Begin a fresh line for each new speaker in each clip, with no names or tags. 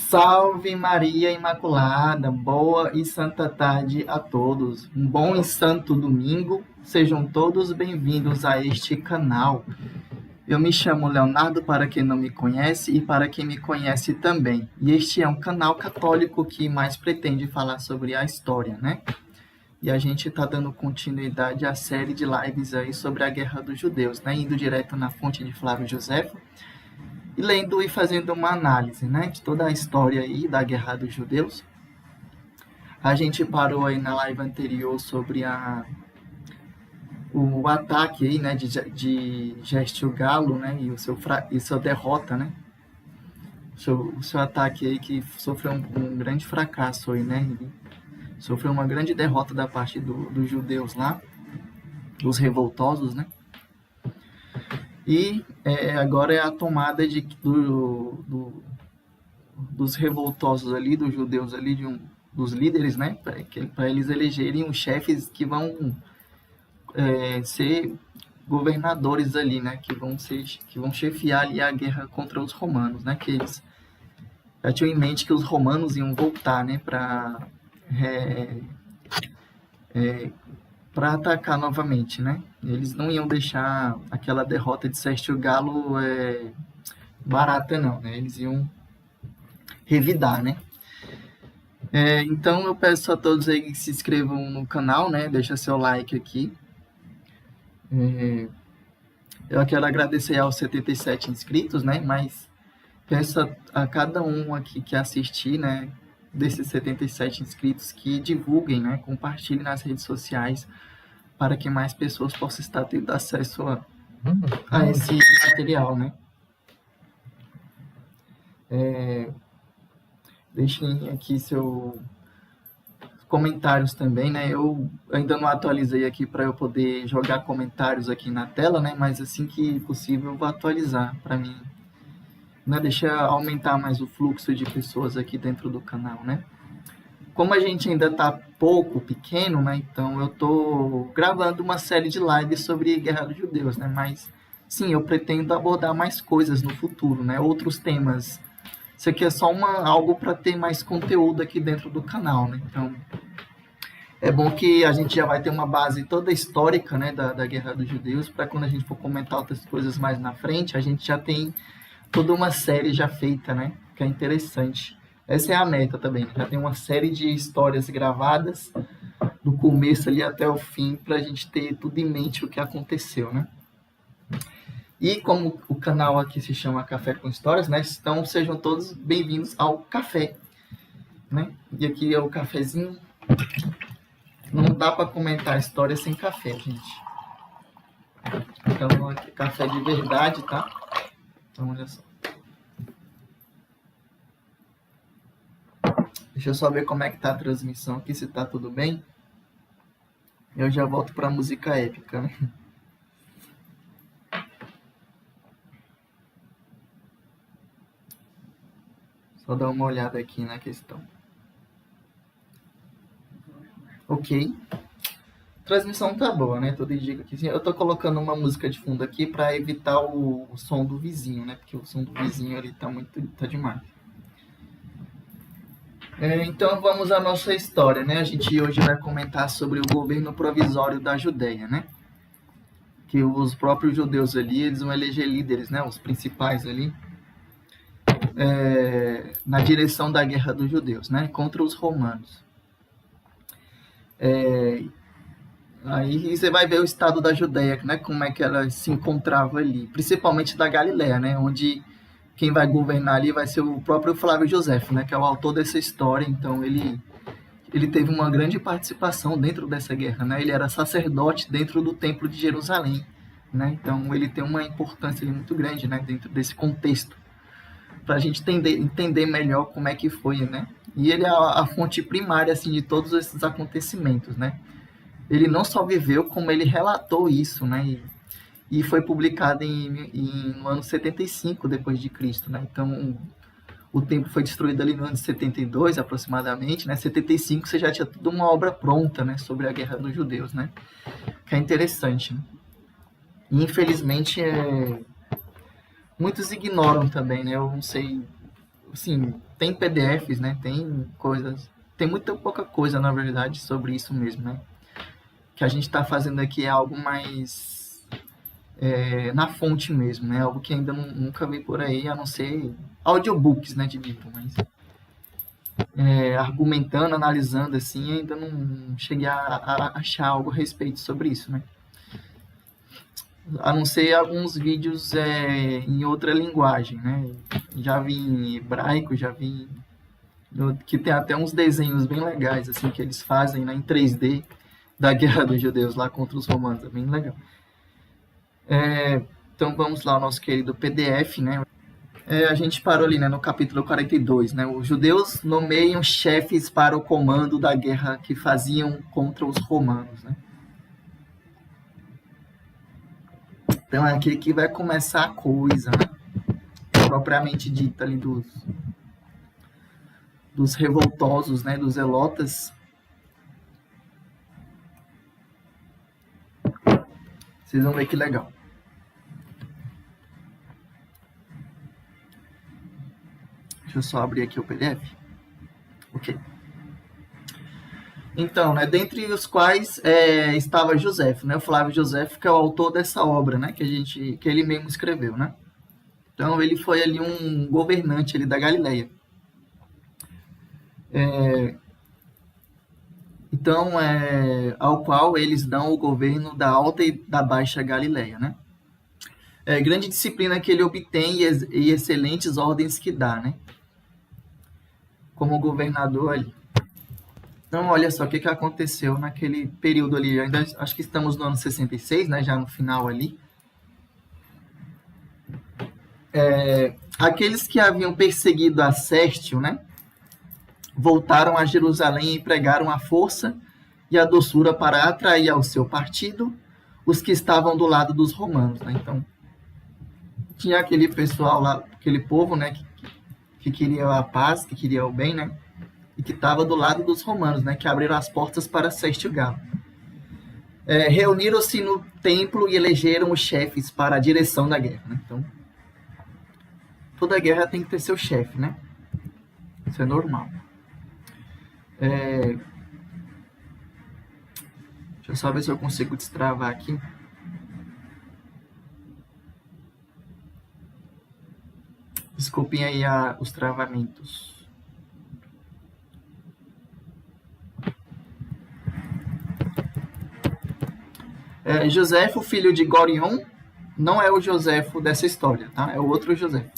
Salve Maria Imaculada, boa e santa tarde a todos. Um bom e santo domingo. Sejam todos bem-vindos a este canal. Eu me chamo Leonardo, para quem não me conhece, e para quem me conhece também. E este é um canal católico que mais pretende falar sobre a história, né? E a gente está dando continuidade à série de lives aí sobre a Guerra dos Judeus, né? Indo direto na fonte de Flávio Josefo e lendo e fazendo uma análise, né, de toda a história aí da Guerra dos Judeus. A gente parou aí na live anterior sobre o ataque aí, né, de Gestio Galo, né, e sua derrota, né, o seu ataque aí que sofreu um grande fracasso aí, né, ele sofreu uma grande derrota da parte dos judeus lá, dos revoltosos, né. E agora é a tomada dos revoltosos ali, dos judeus ali, dos líderes, né? Para eles elegerem os chefes que vão ser governadores ali, né? Que vão chefiar ali a guerra contra os romanos, né? Que eles já tinham em mente que os romanos iam voltar, né? Para atacar novamente, né? Eles não iam deixar aquela derrota de Sérgio Galo barata, não, né? Eles iam revidar, né? Então eu peço a todos aí que se inscrevam no canal, né? Deixa seu like aqui. Eu quero agradecer aos 77 inscritos, né? Mas peço a cada um aqui que assistir, né? Desses 77 inscritos que divulguem, né? Compartilhem nas redes sociais para que mais pessoas possam estar tendo acesso a esse material, né? Deixem aqui seus comentários também, né? Eu ainda não atualizei aqui para eu poder jogar comentários aqui na tela, né? Mas assim que possível eu vou atualizar para mim, né? Deixa aumentar mais o fluxo de pessoas aqui dentro do canal, né? Como a gente ainda está pouco pequeno, né? Então eu tô gravando uma série de lives sobre Guerra dos Judeus, né? Mas sim, eu pretendo abordar mais coisas no futuro, né? Outros temas. Isso aqui é só algo para ter mais conteúdo aqui dentro do canal, né? Então, é bom que a gente já vai ter uma base toda histórica, né, da Guerra dos Judeus, para quando a gente for comentar outras coisas mais na frente, a gente já tem toda uma série já feita, né? Que é interessante. Essa é a meta também, né? Já tem uma série de histórias gravadas, do começo ali até o fim, para a gente ter tudo em mente o que aconteceu, né? E como o canal aqui se chama Café com Histórias, né? Então sejam todos bem-vindos ao café, né? E aqui é o cafezinho. Não dá para comentar a história sem café, gente. Então aqui café de verdade, tá? Então olha só. Deixa eu só ver como é que tá a transmissão aqui, se tá tudo bem. Eu já volto para a música épica, né? Só dar uma olhada aqui na questão. Ok. A transmissão tá boa, né? Tudo indica que sim. Eu tô colocando uma música de fundo aqui para evitar o som do vizinho, né? Porque o som do vizinho ali tá demais. Então vamos à nossa história, né? A gente hoje vai comentar sobre o governo provisório da Judéia, né? Que os próprios judeus ali, eles vão eleger líderes, né? Os principais ali, na direção da guerra dos judeus, né? Contra os romanos. Aí você vai ver o estado da Judéia, né? Como é que ela se encontrava ali, principalmente da Galiléia, né? Onde quem vai governar ali vai ser o próprio Flávio Josefo, né? Que é o autor dessa história. Então ele teve uma grande participação dentro dessa guerra, né? Ele era sacerdote dentro do Templo de Jerusalém, né? Então ele tem uma importância muito grande, né? Dentro desse contexto, para a gente entender melhor como é que foi, né? E ele é a fonte primária assim de todos esses acontecimentos, né? Ele não só viveu, como ele relatou isso, né? E foi publicado no ano 75 depois de Cristo, né? Então o templo foi destruído ali no ano de 72 aproximadamente, né? 75 você já tinha toda uma obra pronta, né? Sobre a guerra dos judeus, né? Que é interessante, né? E infelizmente muitos ignoram também, né? Eu não sei assim, tem PDFs, né? Tem coisas, tem muita pouca coisa, na verdade, sobre isso mesmo, né? Que a gente está fazendo aqui é algo mais na fonte mesmo, né? Algo que ainda nunca vi por aí, a não ser audiobooks, né, de livro, mas argumentando, analisando, assim, ainda não cheguei a achar algo a respeito sobre isso, né? A não ser alguns vídeos em outra linguagem, né? Já vi em hebraico, já vi que tem até uns desenhos bem legais, assim, que eles fazem, né, em 3D da Guerra dos Judeus lá contra os romanos, é bem legal. Então vamos lá ao nosso querido PDF, né? A gente parou ali, né, no capítulo 42, né? Os judeus nomeiam chefes para o comando da guerra que faziam contra os romanos, né? Então é aqui que vai começar a coisa, né? Propriamente dita ali dos revoltosos, né? Dos zelotas. Vocês vão ver que legal. Deixa eu só abrir aqui o PDF. Ok. Então, né, dentre os quais estava Joséfo, né, o Flávio Joséfo, que é o autor dessa obra, né, que ele mesmo escreveu, né. Então, ele foi ali um governante ali da Galileia. Ao qual eles dão o governo da Alta e da Baixa Galileia, né. Grande disciplina que ele obtém e excelentes ordens que dá, né, como governador ali. Então, olha só o que aconteceu naquele período ali. Ainda acho que estamos no ano 66, né? Já no final ali. Aqueles que haviam perseguido a Sérgio, né? Voltaram a Jerusalém e pregaram a força e a doçura para atrair ao seu partido os que estavam do lado dos romanos, né? Então, tinha aquele pessoal lá, aquele povo, né? Que queria a paz, que queria o bem, né? E que estava do lado dos romanos, né, que abriram as portas para Sérgio Galo. Reuniram-se no templo e elegeram os chefes para a direção da guerra. Né? Então, toda guerra tem que ter seu chefe, né? Isso é normal. Deixa eu só ver se eu consigo destravar aqui. Desculpem aí os travamentos. Joséfo, filho de Gorion, não é o Joséfo dessa história, tá? É o outro Joséfo.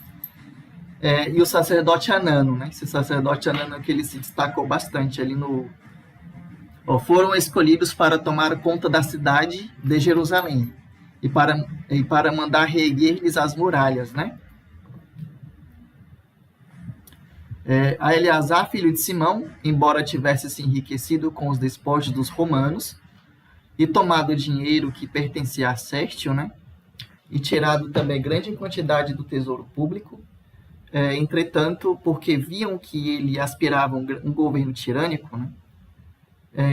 E o sacerdote Anano, né? Esse sacerdote Anano que ele se destacou bastante ali no... foram escolhidos para tomar conta da cidade de Jerusalém e para mandar reerguer-lhes as muralhas, né? A Eleazar, filho de Simão, embora tivesse se enriquecido com os despojos dos romanos e tomado o dinheiro que pertencia a Sérgio, né? E tirado também grande quantidade do tesouro público, entretanto, porque viam que ele aspirava um governo tirânico, né?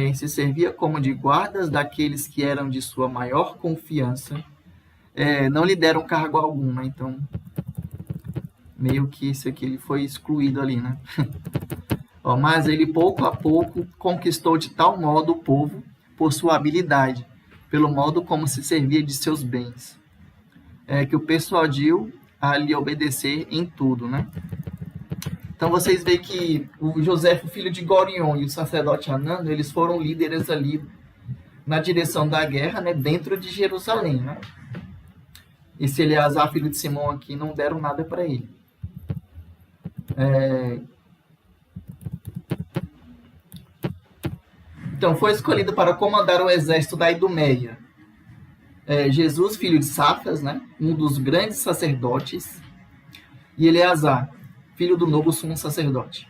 E se servia como de guardas daqueles que eram de sua maior confiança, não lhe deram cargo algum, né? Então, meio que isso aqui ele foi excluído ali, né? Mas ele pouco a pouco conquistou de tal modo o povo por sua habilidade, pelo modo como se servia de seus bens, que o persuadiu a lhe obedecer em tudo, né? Então vocês veem que o Joséfo, filho de Gorion, e o sacerdote Anano, eles foram líderes ali na direção da guerra, né, dentro de Jerusalém, né? Esse Eleazar, filho de Simão aqui, não deram nada para ele. Então, foi escolhido para comandar o exército da Idumeia Jesus, filho de Safas, né, um dos grandes sacerdotes, e Eleazar, filho do novo sumo sacerdote.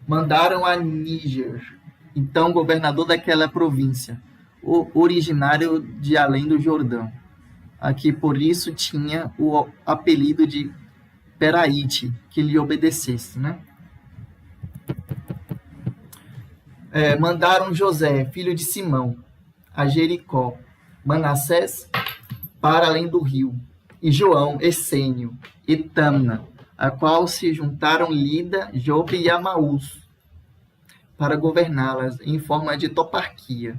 Mandaram a Níger, então governador daquela província, originário de além do Jordão, a que por isso tinha o apelido de Peraíte, que lhe obedecesse, né? Mandaram José, filho de Simão, a Jericó, Manassés para além do rio, e João, Essênio, e Tamna, a qual se juntaram Lida, Jope e Amaús para governá-las em forma de toparquia.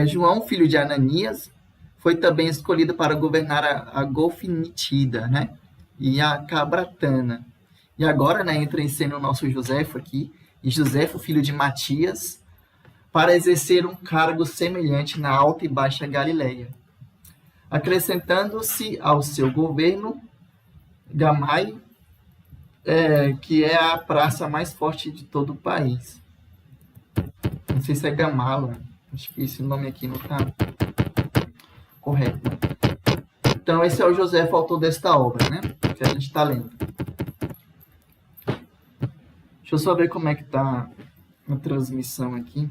João, filho de Ananias, foi também escolhido para governar a Golfinitida, né? E a Cabratana. E agora, né, entra em cena o nosso Joséfo aqui, e Joséfo, filho de Matias, para exercer um cargo semelhante na Alta e Baixa Galileia, acrescentando-se ao seu governo Gamai, que é a praça mais forte de todo o país. Não sei se é Gamala, acho que esse nome aqui não está correto. Então, esse é o Joséfo, autor desta obra, né? Que a gente está lendo. Deixa eu só ver como é que está a transmissão aqui.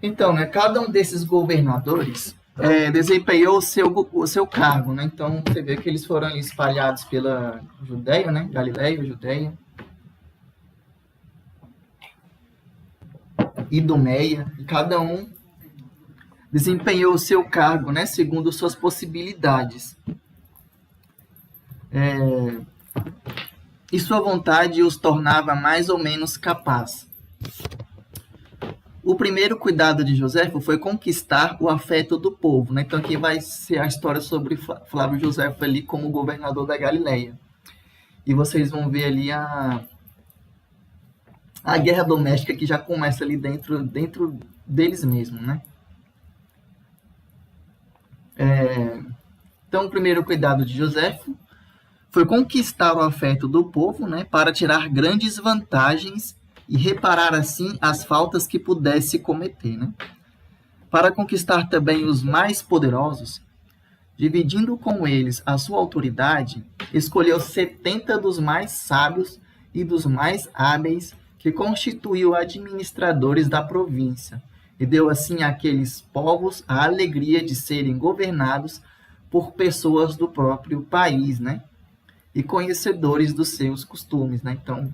Então, né, cada um desses governadores desempenhou o seu cargo, né? Então, você vê que eles foram espalhados pela Judéia, né? Galileia, Judéia, Idumeia, e cada um desempenhou o seu cargo, né? Segundo suas possibilidades. E sua vontade os tornava mais ou menos capaz. O primeiro cuidado de Joséfo foi conquistar o afeto do povo, né? Então aqui vai ser a história sobre Flávio Joséfo ali como governador da Galileia. E vocês vão ver ali a guerra doméstica que já começa ali dentro deles mesmos, né? Então o primeiro cuidado de Joséfo foi conquistar o afeto do povo, né? Para tirar grandes vantagens e reparar assim as faltas que pudesse cometer, né? Para conquistar também os mais poderosos, dividindo com eles a sua autoridade, escolheu 70 dos mais sábios e dos mais hábeis que constituiu administradores da província, e deu assim àqueles povos a alegria de serem governados por pessoas do próprio país, né? E conhecedores dos seus costumes, né? Então,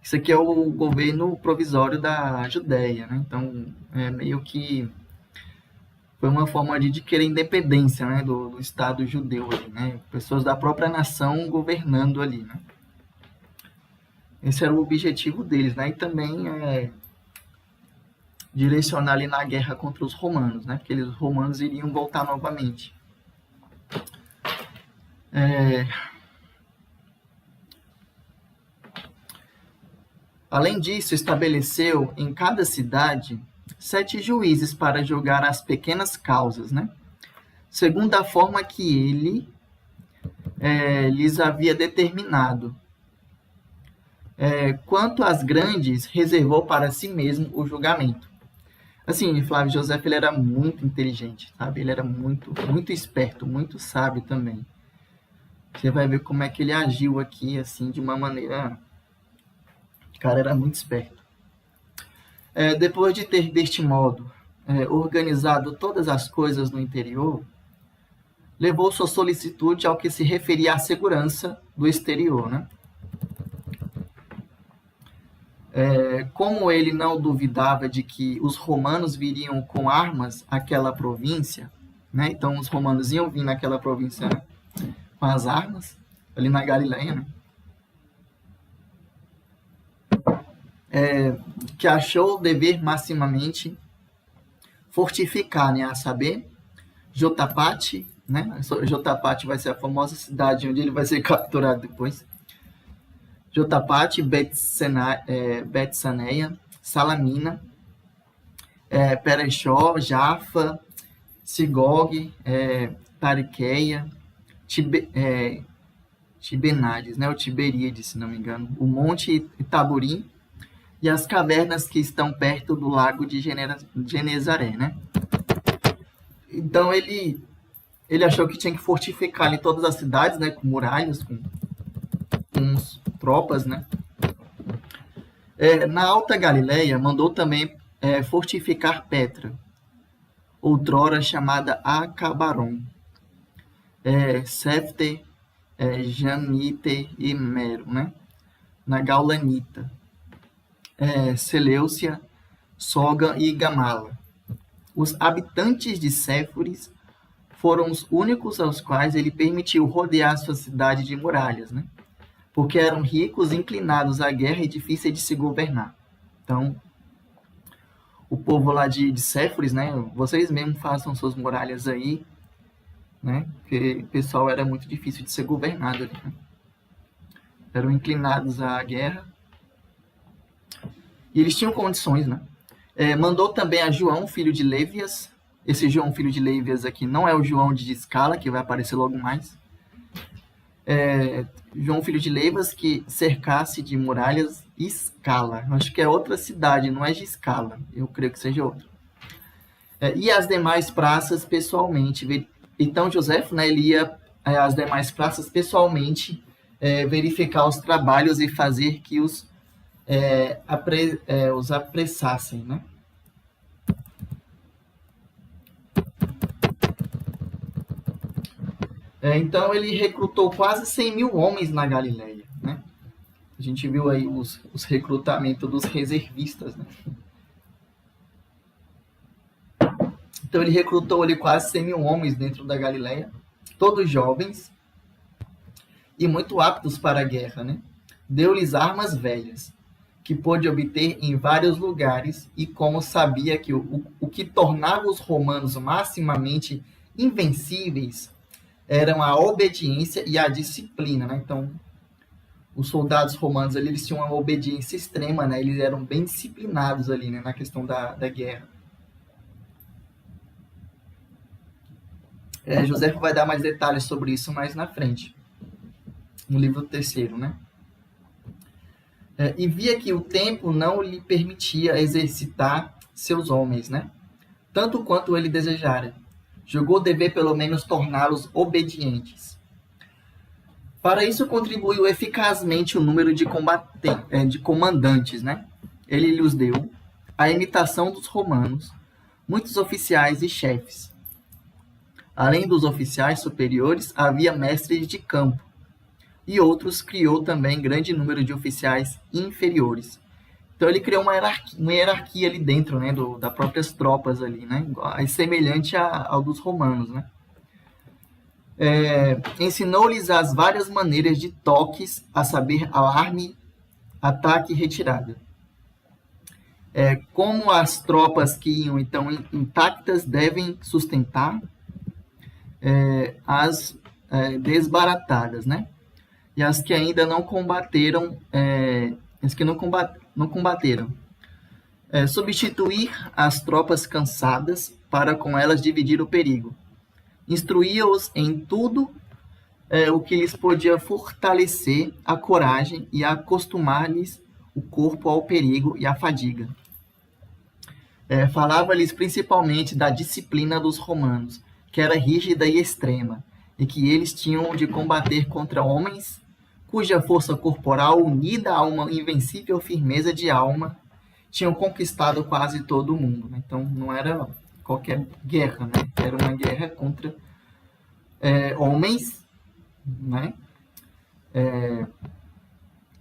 isso aqui é o governo provisório da Judéia, né? Então, meio que foi uma forma de adquirir independência, né, do Estado judeu ali, né? Pessoas da própria nação governando ali, né? Esse era o objetivo deles, né? E também direcionar ali na guerra contra os romanos, né? Porque os romanos iriam voltar novamente. Além disso, estabeleceu em cada cidade 7 juízes para julgar as pequenas causas, né? Segundo a forma que ele lhes havia determinado. Quanto às grandes, reservou para si mesmo o julgamento. Assim, Flávio Joséfo ele era muito inteligente, sabe? Ele era muito, muito esperto, muito sábio também. Você vai ver como é que ele agiu aqui, assim, de uma maneira... O cara era muito esperto. Depois de ter, deste modo, organizado todas as coisas no interior, levou sua solicitude ao que se referia à segurança do exterior, né? Como ele não duvidava de que os romanos viriam com armas àquela província, né? Então os romanos iam vir naquela província com as armas, ali na Galileia, né? Que achou dever maximamente fortificar, né? A saber, Jotapate, né? Jotapate vai ser a famosa cidade onde ele vai ser capturado depois. Jotapate, Betsaneia, Salamina, Perechó, Jafa, Sigog, Tariqueia, Tibenades, né? O Tiberíades, se não me engano, o Monte Itaburim e as cavernas que estão perto do lago de Genezaré, né? Então ele achou que tinha que fortificar ali todas as cidades, né? Com muralhas, com tropas, né? Na Alta Galileia, mandou também fortificar Petra, outrora chamada Acabaron, Sefte, Janiter e Mero, né? Na Gaulanita, Seleucia, Soga e Gamala. Os habitantes de Séforis foram os únicos aos quais ele permitiu rodear sua cidade de muralhas, né? Porque eram ricos, inclinados à guerra e difíceis de se governar. Então, o povo lá de Séforis, né? Vocês mesmos façam suas muralhas aí, né? Porque o pessoal era muito difícil de ser governado ali, né? Eram inclinados à guerra. E eles tinham condições, né? Mandou também a João, filho de Lévias. Esse João, filho de Lévias aqui, não é o João de Escala, que vai aparecer logo mais. João, filho de Lévias, que cercasse de muralhas Escala. Acho que é outra cidade, não é de Escala. Eu creio que seja outra. E as demais praças pessoalmente. Então, José, né, ele ia às demais praças pessoalmente verificar os trabalhos e fazer que os apressassem, né? Então ele recrutou quase 100 mil homens na Galileia, né? A gente viu aí os recrutamentos dos reservistas, né? Então ele recrutou ali quase 100 mil homens dentro da Galileia, todos jovens e muito aptos para a guerra, né? Deu-lhes armas velhas, que pôde obter em vários lugares, e como sabia que o que tornava os romanos maximamente invencíveis eram a obediência e a disciplina, né? Então, os soldados romanos ali, eles tinham uma obediência extrema, né? Eles eram bem disciplinados ali, né? Na questão da guerra. José vai dar mais detalhes sobre isso mais na frente, no livro 3º, né? E via que o tempo não lhe permitia exercitar seus homens, né? Tanto quanto ele desejara. Julgou dever pelo menos torná-los obedientes. Para isso contribuiu eficazmente o número de comandantes, né? Ele lhes deu a imitação dos romanos, muitos oficiais e chefes. Além dos oficiais superiores, havia mestres de campo, e outros criou também grande número de oficiais inferiores. Então ele criou uma hierarquia ali dentro, né, das próprias tropas ali, né, semelhante ao dos romanos, né. Ensinou-lhes as várias maneiras de toques, a saber, alarme, ataque e retirada. Como as tropas que iam então intactas devem sustentar as desbaratadas, né? E as que ainda não combateram, não combateram. Substituir as tropas cansadas para com elas dividir o perigo. Instruía-os em tudo o que lhes podia fortalecer a coragem e acostumar-lhes o corpo ao perigo e à fadiga. Falava-lhes principalmente da disciplina dos romanos, que era rígida e extrema, e que eles tinham de combater contra homens cuja força corporal, unida a uma invencível firmeza de alma, tinham conquistado quase todo o mundo. Então, não era qualquer guerra, né? Era uma guerra contra homens, né?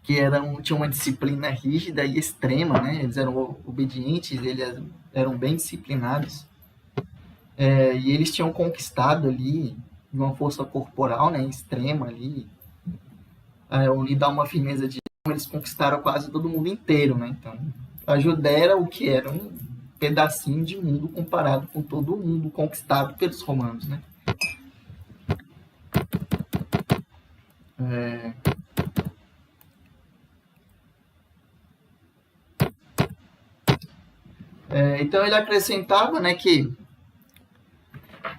Que tinham uma disciplina rígida e extrema, né? Eles eram obedientes, eles eram bem disciplinados. E eles tinham conquistado ali, de uma força corporal, né, extrema ali, unida a uma firmeza de alma, eles conquistaram quase todo mundo inteiro, né? Então, a Judéia era o que era um pedacinho de mundo comparado com todo o mundo conquistado pelos romanos, né? Então ele acrescentava, né, que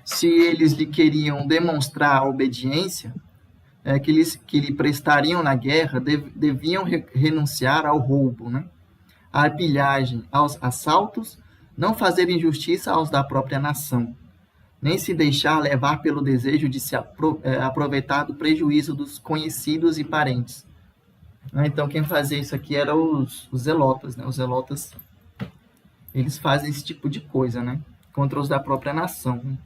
se eles lhe queriam demonstrar a obediência que lhe prestariam na guerra, deviam renunciar ao roubo, né? À pilhagem, aos assaltos, não fazer injustiça aos da própria nação, nem se deixar levar pelo desejo de se aproveitar do prejuízo dos conhecidos e parentes. Então, quem fazia isso aqui eram os zelotas, né? Os zelotas, eles fazem esse tipo de coisa, né? Contra os da própria nação.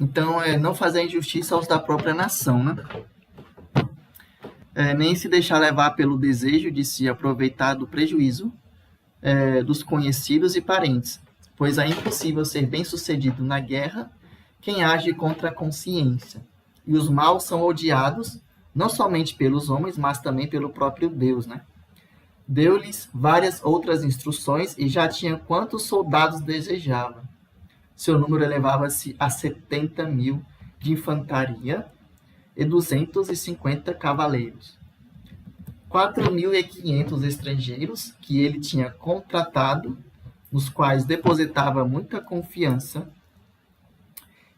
Então, não fazer injustiça aos da própria nação, né? Nem se deixar levar pelo desejo de se aproveitar do prejuízo dos conhecidos e parentes, pois é impossível ser bem-sucedido na guerra quem age contra a consciência. E os maus são odiados não somente pelos homens, mas também pelo próprio Deus, né? Deu-lhes várias outras instruções e já tinha quantos soldados desejava. Seu número elevava-se a 70.000 de infantaria e 250 cavaleiros. 4.500 estrangeiros que ele tinha contratado, nos quais depositava muita confiança,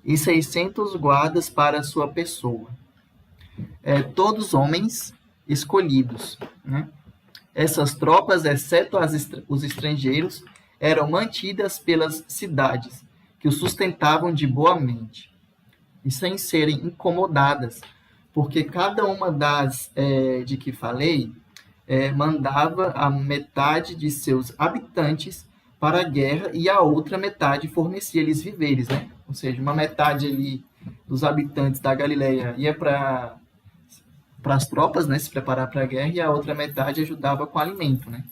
e 600 guardas para sua pessoa. Todos homens escolhidos, né? Essas tropas, exceto os estrangeiros, eram mantidas pelas cidades, que o sustentavam de boa mente, e sem serem incomodadas, porque cada uma das de que falei mandava a metade de seus habitantes para a guerra e a outra metade fornecia-lhes víveres, né? Ou seja, uma metade ali dos habitantes da Galileia ia para as tropas, né, se preparar para a guerra, e a outra metade ajudava com alimento, né?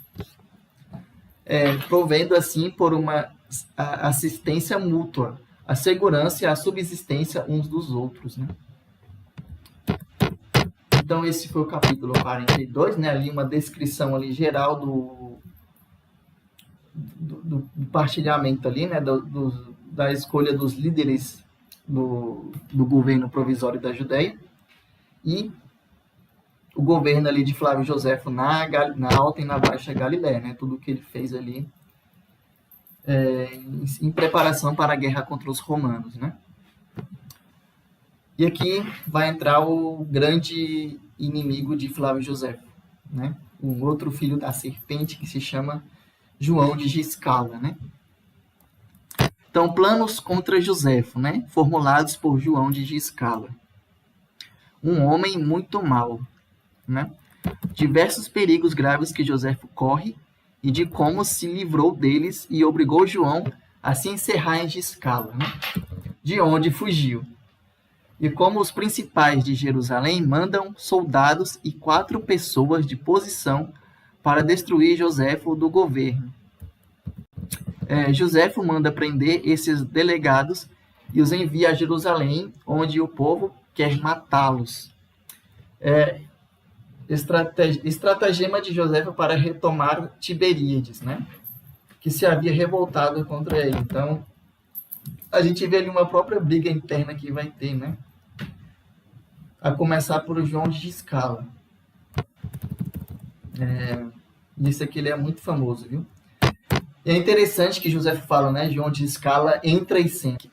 Provendo assim por uma assistência mútua, a segurança e a subsistência uns dos outros, né? Então esse foi o capítulo 42, né? Ali uma descrição ali geral do partilhamento ali, né? Da escolha dos líderes do governo provisório da Judéia e o governo ali de Flávio Joséfo na Alta e na Baixa Galiléia, né? Tudo que ele fez ali em preparação para a guerra contra os romanos, né? E aqui vai entrar o grande inimigo de Flávio Joséfo, né? Um outro filho da serpente que se chama João de Giscala, né? Então, planos contra Joséfo, né? Formulados por João de Giscala. Um homem muito mau, né? Diversos perigos graves que Joséfo corre e de como se livrou deles e obrigou João a se encerrar em Giscala, né? De onde fugiu. E como os principais de Jerusalém mandam soldados e 4 pessoas de posição para destruir Joséfo do governo. Joséfo manda prender esses delegados e os envia a Jerusalém, onde o povo quer matá-los. Estratagema de Joséfo para retomar Tiberíades, né? Que se havia revoltado contra ele. Então, a gente vê ali uma própria briga interna que vai ter, né? A começar por João de Giscala. Isso aqui ele é muito famoso, viu? E é interessante que José fala, né? João de Giscala entra e sente.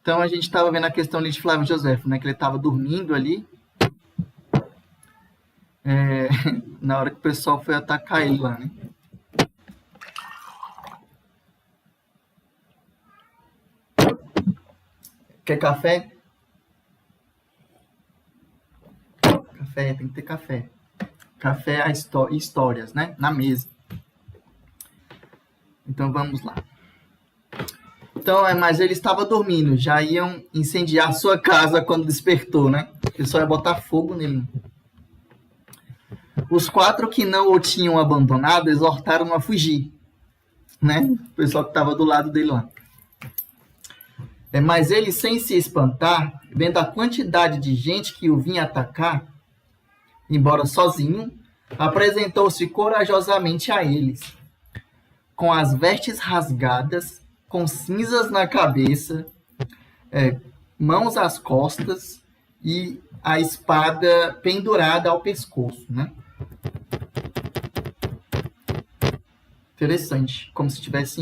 Então a gente estava vendo a questão ali de Flávio Joséfo, né? Que ele estava dormindo ali. Na hora que o pessoal foi atacar ele lá, né? Quer café? Café, tem que ter café. Café e histórias, né? Na mesa. Então vamos lá. Então, mas ele estava dormindo, já iam incendiar sua casa quando despertou, né? O pessoal ia botar fogo nele. Os 4 que não o tinham abandonado exortaram a fugir, né? O pessoal que estava do lado dele lá. Mas ele, sem se espantar, vendo a quantidade de gente que o vinha atacar, embora sozinho, apresentou-se corajosamente a eles, com as vestes rasgadas, com cinzas na cabeça, mãos às costas e a espada pendurada ao pescoço, né? Interessante, como se estivesse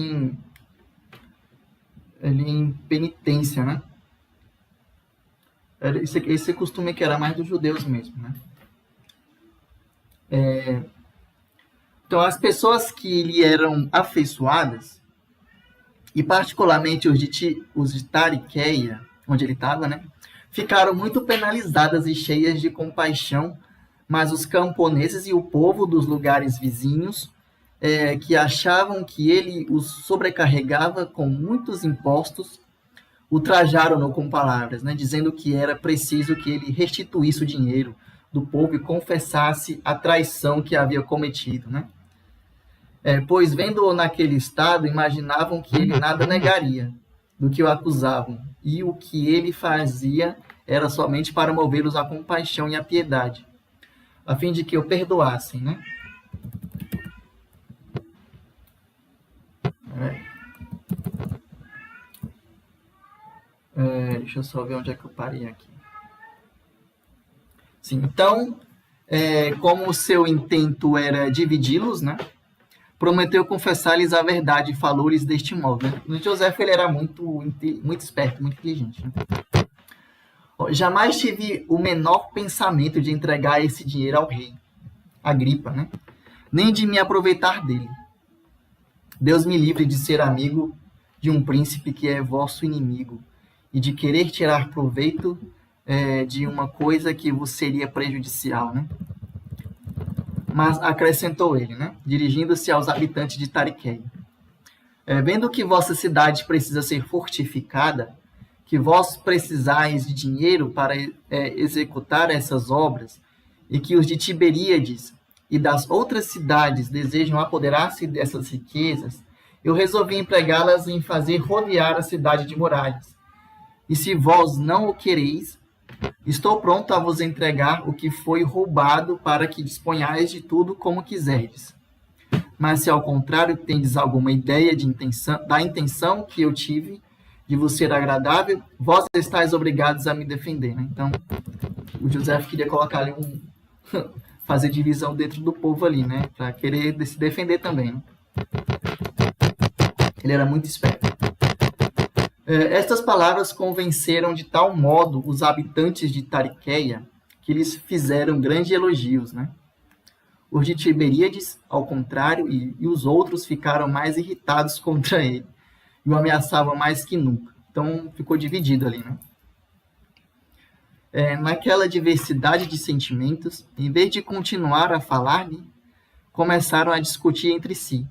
ali em penitência, né? Esse costume que era mais dos judeus mesmo, né? Então, as pessoas que lhe eram afeiçoadas, e particularmente os de Tariqueia, onde ele estava, né? Ficaram muito penalizadas e cheias de compaixão, mas os camponeses e o povo dos lugares vizinhos, que achavam que ele os sobrecarregava com muitos impostos, ultrajaram-no com palavras, né, dizendo que era preciso que ele restituísse o dinheiro do povo e confessasse a traição que havia cometido, né? Pois, vendo-o naquele estado, imaginavam que ele nada negaria do que o acusavam, e o que ele fazia era somente para movê-los à compaixão e à piedade, a fim de que o perdoassem, né? Deixa eu só ver onde é que eu parei aqui. Sim, então, como o seu intento era dividi-los, né? Prometeu confessar-lhes a verdade e falou-lhes deste modo. Né? O José ele era muito esperto, muito inteligente. Né? Jamais tive o menor pensamento de entregar esse dinheiro ao rei, Agripa, né? Nem de me aproveitar dele. Deus me livre de ser amigo de um príncipe que é vosso inimigo e de querer tirar proveito de uma coisa que vos seria prejudicial, né? Mas acrescentou ele, né? Dirigindo-se aos habitantes de Tariqueia. Vendo que vossa cidade precisa ser fortificada, que vós precisais de dinheiro para executar essas obras, e que os de Tiberíades e das outras cidades desejam apoderar-se dessas riquezas, eu resolvi empregá-las em fazer rodear a cidade de muralhas. E se vós não o quereis, estou pronto a vos entregar o que foi roubado para que disponhais de tudo como quiserdes. Mas se ao contrário tendes alguma ideia da intenção que eu tive de vos ser agradável, vós estáis obrigados a me defender. Né? Então, o José queria colocar ali fazer divisão dentro do povo ali, né? Para querer se defender também. Né? Ele era muito esperto. Estas palavras convenceram de tal modo os habitantes de Tariqueia que lhes fizeram grandes elogios, né? Os de Tiberíades, ao contrário, e os outros ficaram mais irritados contra ele e o ameaçavam mais que nunca. Então, ficou dividido ali, né? Naquela diversidade de sentimentos, em vez de continuar a falar-lhe, começaram a discutir entre si.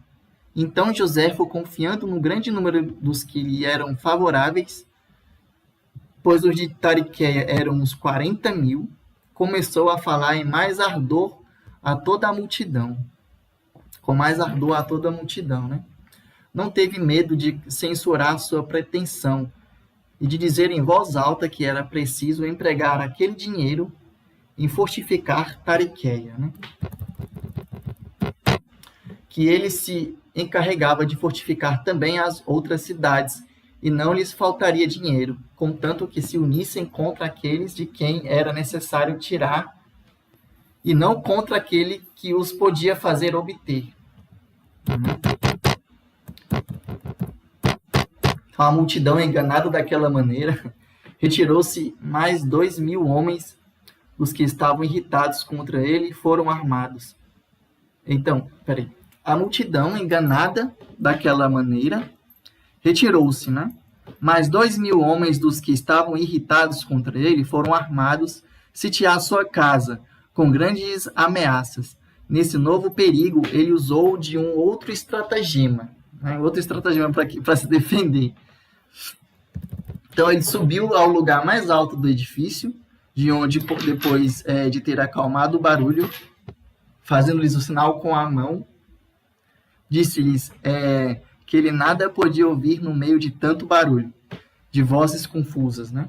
Então Joséfo, confiando no grande número dos que lhe eram favoráveis, pois os de Tariqueia eram uns 40.000, começou a falar em mais ardor a toda a multidão. Com mais ardor a toda a multidão, né? Não teve medo de censurar sua pretensão e de dizer em voz alta que era preciso empregar aquele dinheiro em fortificar Tariqueia, né? Que ele se encarregava de fortificar também as outras cidades, e não lhes faltaria dinheiro, contanto que se unissem contra aqueles de quem era necessário tirar, e não contra aquele que os podia fazer obter. Então, a multidão, enganada daquela maneira, retirou-se mais 2.000 homens, os que estavam irritados contra ele, foram armados. Então, peraí. A multidão, enganada daquela maneira, retirou-se, né? Mas 2.000 homens dos que estavam irritados contra ele foram armados, sitiar sua casa, com grandes ameaças. Nesse novo perigo, ele usou de um outro estratagema, né? Outro estratagema para se defender. Então, ele subiu ao lugar mais alto do edifício, de onde, depois de ter acalmado o barulho, fazendo-lhes o sinal com a mão, disse-lhes que ele nada podia ouvir no meio de tanto barulho, de vozes confusas, né?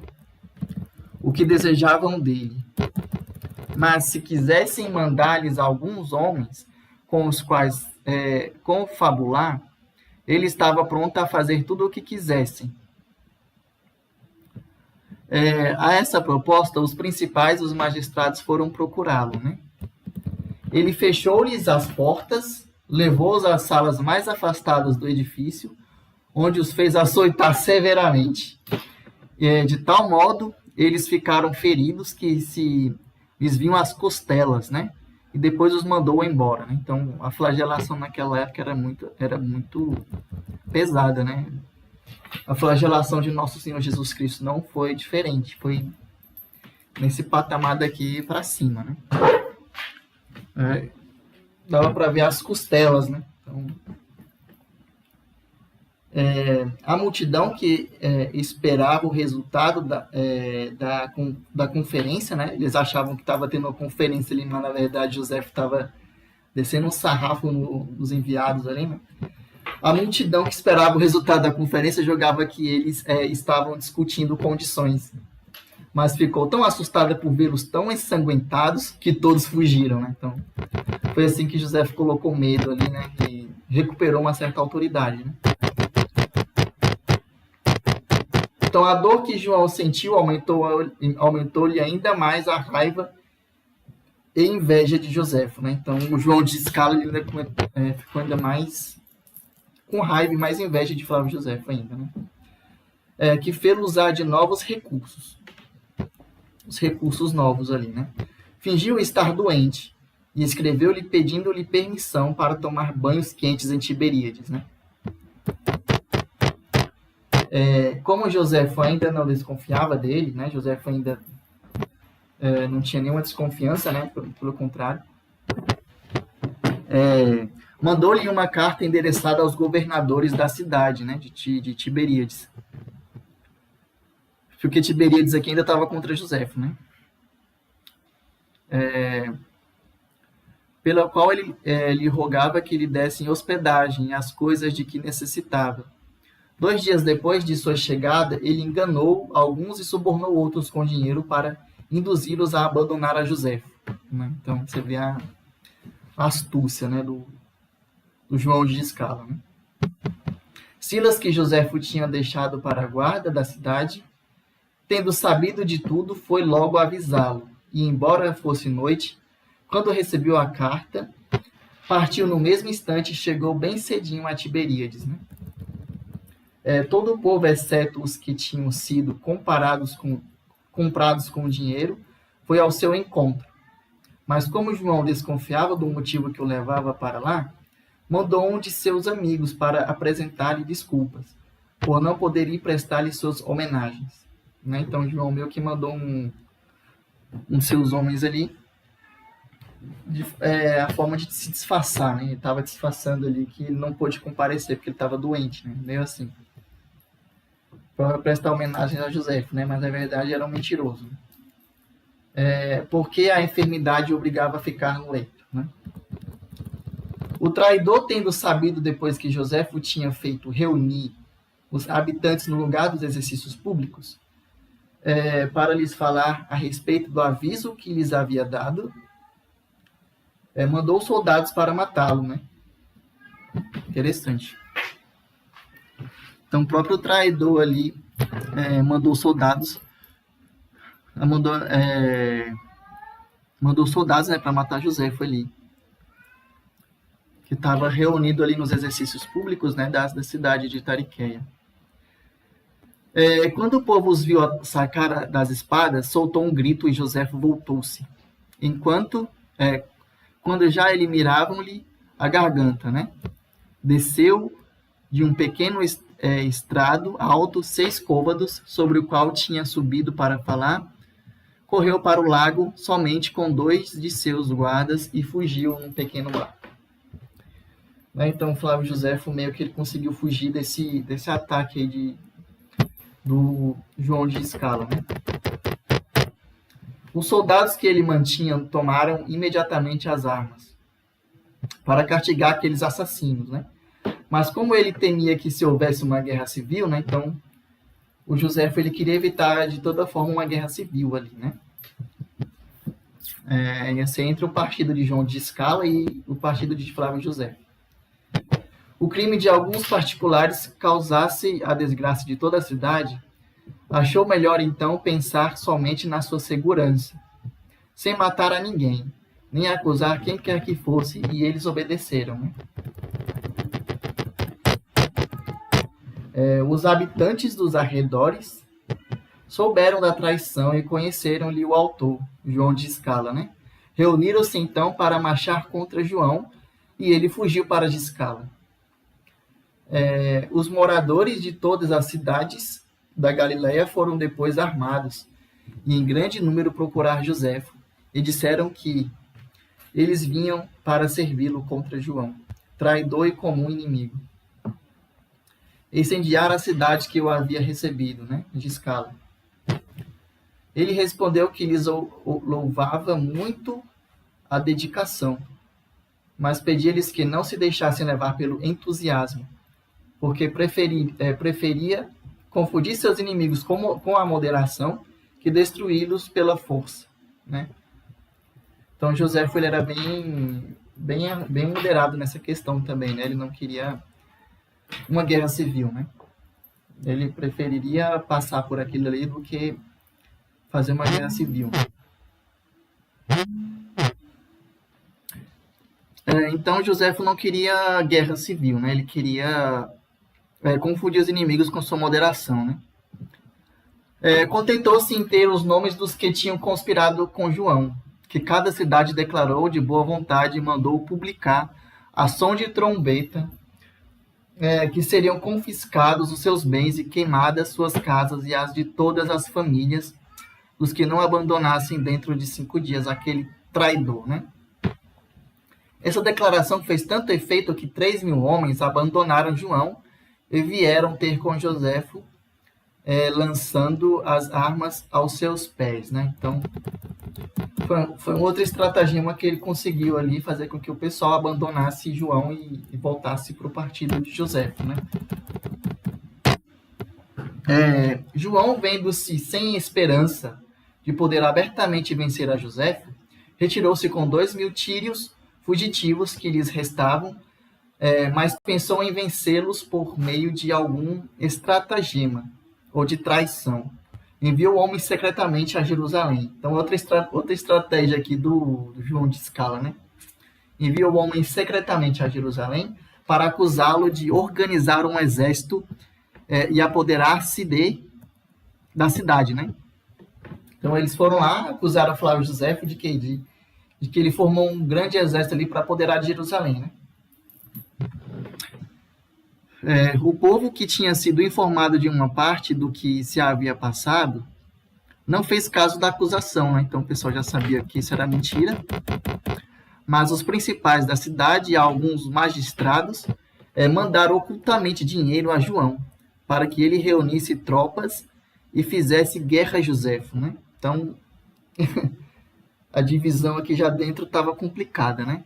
O que desejavam dele. Mas se quisessem mandar-lhes alguns homens com os quais confabular, ele estava pronto a fazer tudo o que quisessem. A essa proposta, os principais, os magistrados, foram procurá-lo, né? Ele fechou-lhes as portas, levou-os às salas mais afastadas do edifício, onde os fez açoitar severamente. De tal modo, eles ficaram feridos que se lhes vinham as costelas, né? E depois os mandou embora, né? Então, a flagelação naquela época era muito pesada, né? A flagelação de Nosso Senhor Jesus Cristo não foi diferente, foi nesse patamar daqui para cima, né? Dava para ver as costelas, né? Então, A multidão que esperava o resultado da conferência, né? Eles achavam que estava tendo uma conferência ali, mas na verdade José estava descendo um sarrafo nos enviados ali, né? A multidão que esperava o resultado da conferência julgava que eles estavam discutindo condições, mas ficou tão assustada por vê-los tão ensanguentados que todos fugiram, né? Então, foi assim que José colocou medo ali, né? E recuperou uma certa autoridade, né? Então, a dor que João sentiu aumentou-lhe ainda mais a raiva e inveja de José, né? Então, o João de Escala ele ficou ainda mais com raiva e mais inveja de Flávio José ainda, né? Que fez usar de novos recursos. Os recursos novos ali, né? Fingiu estar doente e escreveu-lhe pedindo-lhe permissão para tomar banhos quentes em Tiberíades, né? Como Joséfo ainda não desconfiava dele, né? Joséfo ainda não tinha nenhuma desconfiança, né? Pelo contrário. Mandou-lhe uma carta endereçada aos governadores da cidade, né? De Tiberíades. Porque Tiberíades aqui ainda estava contra Joséfo, né? Pela qual ele lhe rogava que lhe dessem hospedagem e as coisas de que necessitava. 2 dias depois de sua chegada, ele enganou alguns e subornou outros com dinheiro para induzi-los a abandonar a Joséfo, né? Então, você vê a astúcia, né, do João de Escala, né? Silas, que Joséfo tinha deixado para a guarda da cidade, tendo sabido de tudo, foi logo avisá-lo. E, embora fosse noite, quando recebeu a carta, partiu no mesmo instante e chegou bem cedinho a Tiberíades, né? Todo o povo, exceto os que tinham sido comprados com dinheiro, foi ao seu encontro. Mas como João desconfiava do motivo que o levava para lá, mandou um de seus amigos para apresentar-lhe desculpas, por não poder ir prestar-lhe suas homenagens, né? Então João meio que mandou um seus homens ali, a forma de se disfarçar, né? Ele estava disfarçando ali que ele não pôde comparecer porque ele estava doente, né? Meio assim, para prestar homenagem a José, né? Mas na verdade era um mentiroso, porque a enfermidade o obrigava a ficar no leito, né? O traidor, tendo sabido depois que Joséfo tinha feito reunir os habitantes no lugar dos exercícios públicos, para lhes falar a respeito do aviso que lhes havia dado, mandou soldados para matá-lo, né? Interessante. Então, o próprio traidor ali mandou soldados, mandou soldados, né, para matar Joséfo ali, que estava reunido ali nos exercícios públicos, né, da cidade de Tariqueia. Quando o povo os viu sacar das espadas, soltou um grito e Joséfo voltou-se. Quando já ele miravam-lhe a garganta, né? Desceu de um pequeno estrado alto 6 côvados, sobre o qual tinha subido para falar, correu para o lago somente com 2 de seus guardas e fugiu num pequeno barco. Então, Flávio Joséfo meio que ele conseguiu fugir desse ataque aí do João de Escala, né? Os soldados que ele mantinha tomaram imediatamente as armas para castigar aqueles assassinos, né? Mas como ele temia que se houvesse uma guerra civil, né? Então o Joséfo ele queria evitar de toda forma uma guerra civil ali, né? Ia ser entre o partido de João de Escala e o partido de Flávio Joséfo. O crime de alguns particulares causasse a desgraça de toda a cidade, achou melhor então pensar somente na sua segurança, sem matar a ninguém, nem acusar quem quer que fosse, e eles obedeceram, né? Os habitantes dos arredores souberam da traição e conheceram-lhe o autor, João de Escala, né? Reuniram-se então para marchar contra João, e ele fugiu para de Escala. Os moradores de todas as cidades da Galileia foram depois armados e em grande número procurar Joséfo, e disseram que eles vinham para servi-lo contra João, traidor e comum inimigo. incendiar a cidade que o havia recebido, né, de Escala. Ele respondeu que lhes louvava muito a dedicação, mas pedia-lhes que não se deixassem levar pelo entusiasmo, porque preferia confundir seus inimigos com a moderação que destruí-los pela força, né? Então, Joséfo ele era bem moderado nessa questão também, né? Ele não queria uma guerra civil, né? Ele preferiria passar por aquilo ali do que fazer uma guerra civil. Então, Joséfo não queria guerra civil, né? Ele queria confundir os inimigos com sua moderação, né? Contentou-se em ter os nomes dos que tinham conspirado com João, que cada cidade declarou de boa vontade e mandou publicar a som de trombeta, que seriam confiscados os seus bens e queimadas suas casas e as de todas as famílias dos que não abandonassem dentro de 5 dias aquele traidor, né? Essa declaração fez tanto efeito que 3.000 homens abandonaram João e vieram ter com Joséfo, lançando as armas aos seus pés, né? Então, foi outra estratagema que ele conseguiu ali fazer com que o pessoal abandonasse João e voltasse para o partido de Joséfo, né? João, vendo-se sem esperança de poder abertamente vencer a Joséfo, retirou-se com 2.000 tírios fugitivos que lhes restavam, mas pensou em vencê-los por meio de algum estratagema ou de traição. Enviou homens secretamente a Jerusalém. Então, outra estratégia aqui do João de Escala, né? Enviou homens secretamente a Jerusalém para acusá-lo de organizar um exército e apoderar-se da cidade, né? Então, eles foram lá, acusaram Flávio Joséfo de que ele formou um grande exército ali para apoderar de Jerusalém, né? O povo que tinha sido informado de uma parte do que se havia passado não fez caso da acusação, né? Então o pessoal já sabia que isso era mentira, mas os principais da cidade e alguns magistrados mandaram ocultamente dinheiro a João para que ele reunisse tropas e fizesse guerra a Joséfo, né? Então a divisão aqui já dentro estava complicada, né?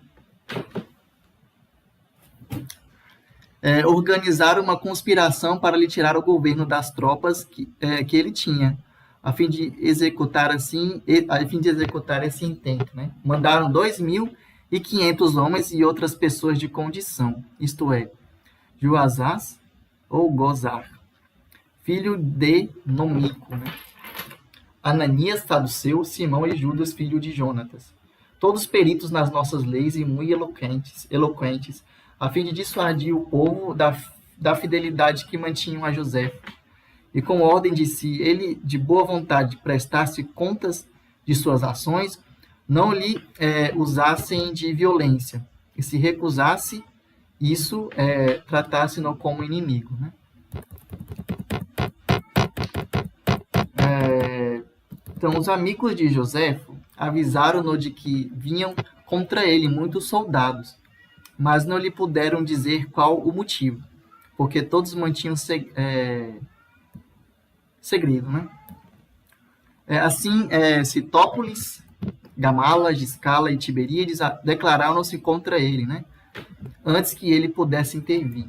Organizaram uma conspiração para lhe tirar o governo das tropas que ele tinha, a fim de executar esse intento, né? Mandaram 2.500 homens e outras pessoas de condição, isto é, Joazás ou Gozar, filho de Nomico, né? Ananias, saduceu, Simão e Judas, filho de Jonatas, todos peritos nas nossas leis e muito eloquentes, a fim de dissuadir o povo da fidelidade que mantinham a José. E com ordem de se ele, de boa vontade, prestasse contas de suas ações, não lhe usassem de violência, e se recusasse isso, tratasse-no como inimigo, né? Então, os amigos de Joséfo avisaram-no de que vinham contra ele muitos soldados, mas não lhe puderam dizer qual o motivo, porque todos mantinham segredo, né? Assim, Citópolis, Gamala, Giscala e Tiberíades declararam-se contra ele, né? Antes que ele pudesse intervir.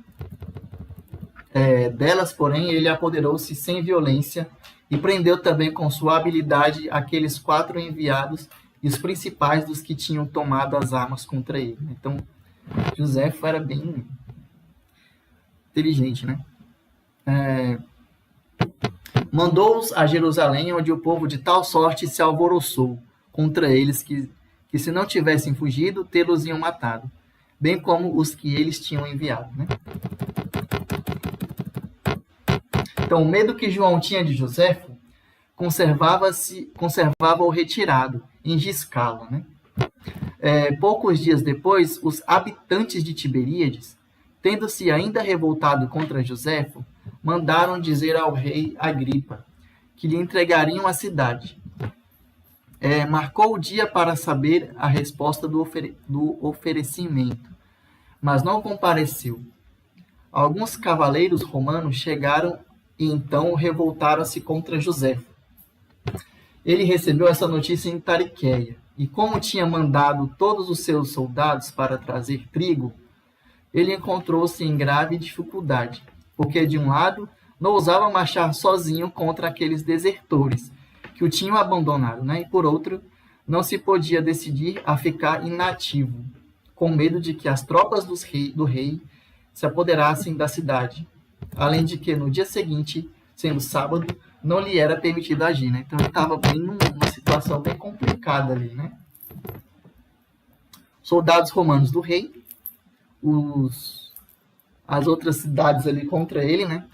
Delas, porém, ele apoderou-se sem violência e prendeu também com sua habilidade aqueles 4 enviados e os principais dos que tinham tomado as armas contra ele. Então, Joséfo era bem inteligente, né? Mandou-os a Jerusalém, onde o povo de tal sorte se alvoroçou contra eles que se não tivessem fugido, tê-los iam matado, bem como os que eles tinham enviado, né? Então, o medo que João tinha de Joséfo conservava-o retirado em Giscala, né? Poucos dias depois, os habitantes de Tiberíades, tendo-se ainda revoltado contra Joséfo, mandaram dizer ao rei Agripa que lhe entregariam a cidade. Marcou o dia para saber a resposta do oferecimento, mas não compareceu. Alguns cavaleiros romanos chegaram e então revoltaram-se contra Joséfo. Ele recebeu essa notícia em Tariquéia, e como tinha mandado todos os seus soldados para trazer trigo, ele encontrou-se em grave dificuldade, porque de um lado não ousava marchar sozinho contra aqueles desertores que o tinham abandonado, né? E por outro, não se podia decidir a ficar inativo, com medo de que as tropas do rei se apoderassem da cidade. Além de que no dia seguinte, sendo sábado, não lhe era permitido agir, né? Então ele estava bem numa situação bem complicada ali, né? Soldados romanos do rei, as outras cidades ali contra ele, né?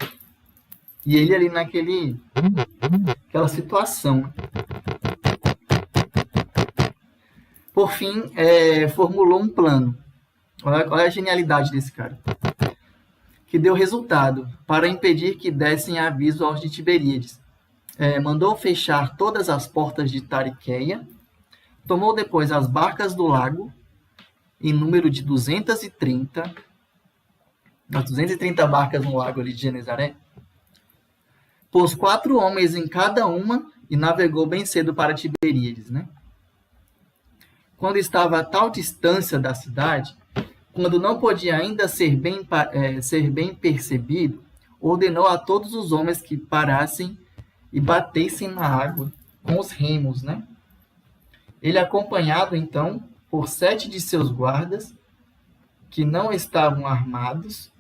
E ele ali naquela situação. Por fim, formulou um plano. Olha a genialidade desse cara. Que deu resultado para impedir que dessem aviso aos de Tiberíades. Mandou fechar todas as portas de Tariquéia, tomou depois as barcas do lago, em número de 230, as 230 barcas no lago ali de Genezaré, pôs 4 homens em cada uma e navegou bem cedo para Tiberíades, né? Quando estava a tal distância da cidade, quando não podia ainda ser bem percebido, ordenou a todos os homens que parassem e batessem na água com os remos, né? Ele, acompanhado, então, por 7 de seus guardas, que não estavam armados,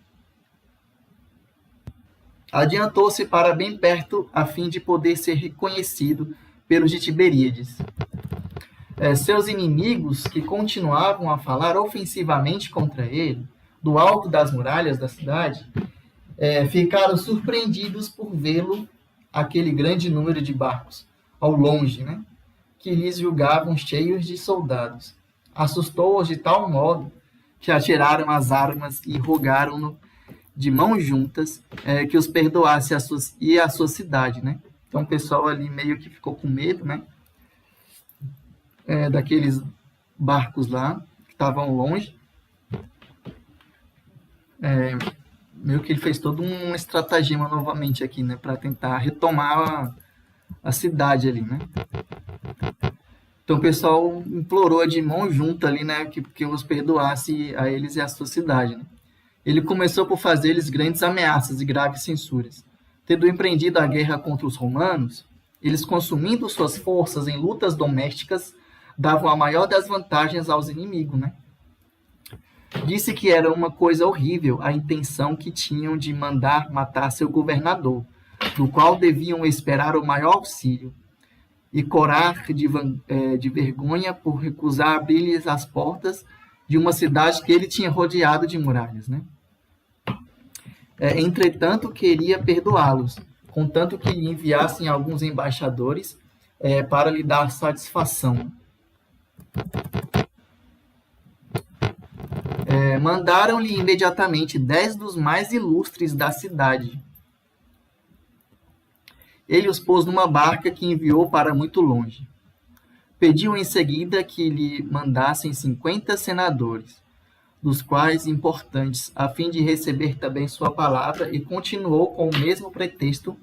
adiantou-se para bem perto, a fim de poder ser reconhecido pelos de Tiberíades. Seus inimigos, que continuavam a falar ofensivamente contra ele, do alto das muralhas da cidade, ficaram surpreendidos por vê-lo, aquele grande número de barcos, ao longe, né, que lhes julgavam cheios de soldados. Assustou-os de tal modo que atiraram as armas e rogaram-no de mãos juntas que os perdoasse a sua cidade, né? Então o pessoal ali meio que ficou com medo, né? Daqueles barcos lá que estavam longe. Meio que ele fez todo um estratagema novamente aqui, né? Para tentar retomar a cidade ali, né? Então o pessoal implorou de mão junta ali, né? Que os perdoasse a eles e a sua cidade, né? Ele começou por fazer-lhes grandes ameaças e graves censuras. Tendo empreendido a guerra contra os romanos, eles, consumindo suas forças em lutas domésticas, davam a maior das vantagens aos inimigos, né? Disse que era uma coisa horrível a intenção que tinham de mandar matar seu governador, do qual deviam esperar o maior auxílio, e corar de vergonha por recusar abrir-lhes as portas de uma cidade que ele tinha rodeado de muralhas, né? Entretanto, queria perdoá-los, contanto que lhe enviassem alguns embaixadores para lhe dar satisfação. Mandaram-lhe imediatamente 10 dos mais ilustres da cidade. Ele os pôs numa barca que enviou para muito longe. Pediu em seguida que lhe mandassem 50 senadores, dos quais importantes, a fim de receber também sua palavra, e continuou com o mesmo pretexto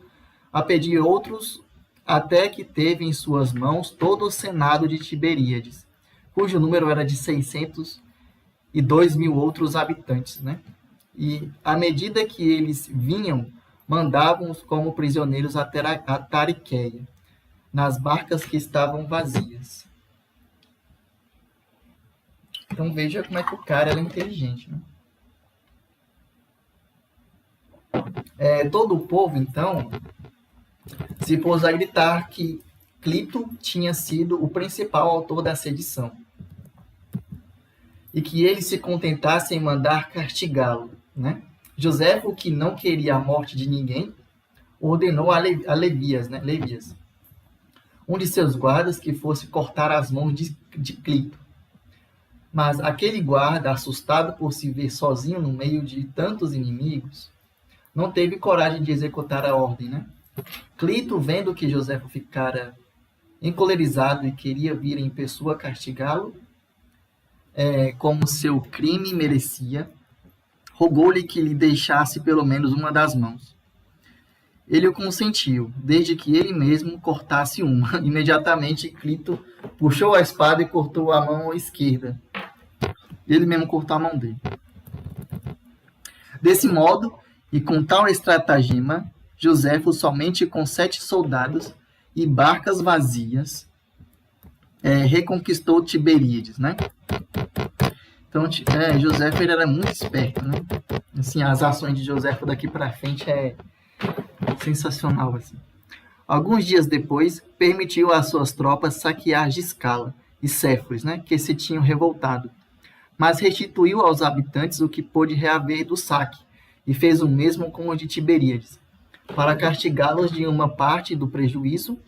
a pedir outros, até que teve em suas mãos todo o senado de Tiberíades, cujo número era de 602.000 outros habitantes, né? E, à medida que eles vinham, mandavam-os como prisioneiros a Tariquéia, nas barcas que estavam vazias. Então veja como é que o cara era inteligente, né? Todo o povo, então, se pôs a gritar que Clito tinha sido o principal autor da sedição, e que ele se contentasse em mandar castigá-lo, né? Joséfo, que não queria a morte de ninguém, ordenou a Levias, um de seus guardas, que fosse cortar as mãos de Clito. Mas aquele guarda, assustado por se ver sozinho no meio de tantos inimigos, não teve coragem de executar a ordem, né? Clito, vendo que Joséfo ficara encolerizado e queria vir em pessoa castigá-lo, como seu crime merecia, rogou-lhe que lhe deixasse pelo menos uma das mãos. Ele o consentiu, desde que ele mesmo cortasse uma. Imediatamente, Clito puxou a espada e cortou a mão esquerda. Ele mesmo cortou a mão dele. Desse modo, e com tal estratagema, Joséfo, somente com 7 soldados e barcas vazias, reconquistou Tiberíades, né? Então, Joséfo ele era muito esperto, né? Assim, as ações de Joséfo daqui para frente é sensacional, assim. Alguns dias depois, permitiu às suas tropas saquear Giscala e Séforis, né, que se tinham revoltado, mas restituiu aos habitantes o que pôde reaver do saque, e fez o mesmo com o de Tiberíades, para castigá-los de uma parte do prejuízo